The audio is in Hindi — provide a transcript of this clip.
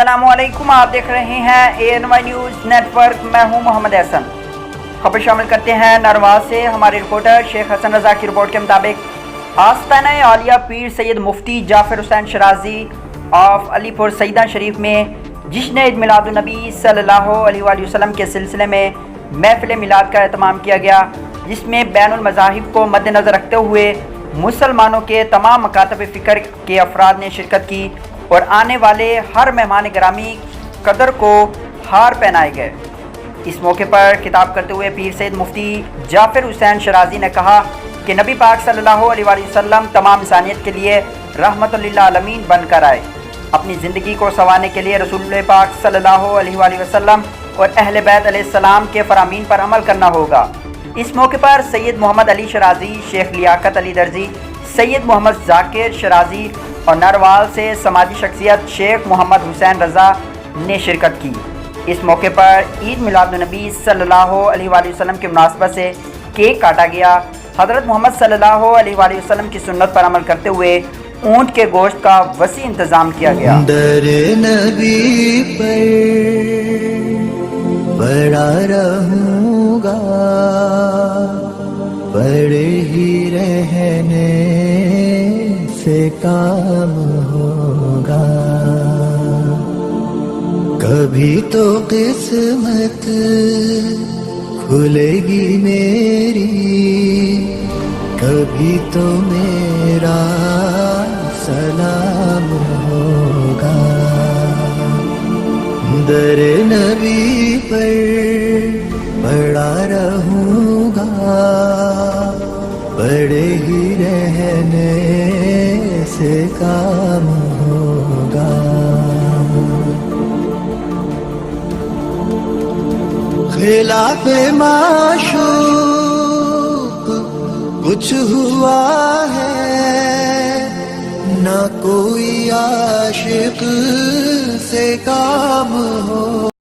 अस्सलामुअलैकुम, आप देख रहे हैं ANY न्यूज़ नेटवर्क। मैं हूं मोहम्मद एहसन। खबर शामिल करते हैं नरवा से। हमारे रिपोर्टर शेख हसन रजा की रिपोर्ट के मुताबिक आस्ताना आलिया पीर सैयद मुफ्ती जाफर हुसैन शराजी ऑफ अलीपुर सईदा शरीफ में जश्न ईद मिलादुन नबी सल्लल्लाहु अलैहि वसल्लम के सिलसिले में महफिल मिलाद का एहतमाम किया गया, जिसमें बैनुल मज़ाहिब को मद्देनज़र रखते हुए मुसलमानों के तमाम मकातब फ़िक्र के अफराद ने शिरकत की और आने वाले हर मेहमान गिरामी कदर को हार पहनाए गए। इस मौके पर खिताब करते हुए पीर सैयद मुफ्ती जाफर हुसैन शराजी ने कहा कि नबी पाक सल्लल्लाहु अलैहि वसल्लम तमाम इंसानियत के लिए रहमतुल लिल आलमीन बनकर आए। अपनी ज़िंदगी को संवारने के लिए रसूल पाक सल्लल्लाहु अलैहि वसल्लम और अहले बैत अलैहिस्सलाम के फरामीन पर अमल करना होगा। इस मौके पर सैयद मोहम्मद अली शराजी, शेख लियाकत अली दर्जी, सैयद मोहम्मद जाकिर शराजी और नरवाल से समाजी शख्सियत शेख मोहम्मद हुसैन रज़ा ने शिरकत की। इस मौके पर ईद मिलादुन नबी सल्लल्लाहु अलैहि वसल्लम की मुनासबत से केक काटा गया। हज़रत मोहम्मद सल्लल्लाहु अलैहि वसल्लम की सुन्नत पर अमल करते हुए ऊँट के गोश्त का वसी इंतज़ाम किया गया। दर नबी पर बड़ा रहूँगा, बड़े ही रहने से काम होगा। कभी तो किस्मत खुलेगी मेरी, कभी तो मेरा सलाम होगा। दर नबी पर बड़ा रहूँगा, बड़े ही रहने से काम होगा। खिलाफ माशूक कुछ हुआ है, ना कोई आशिक से काम हो।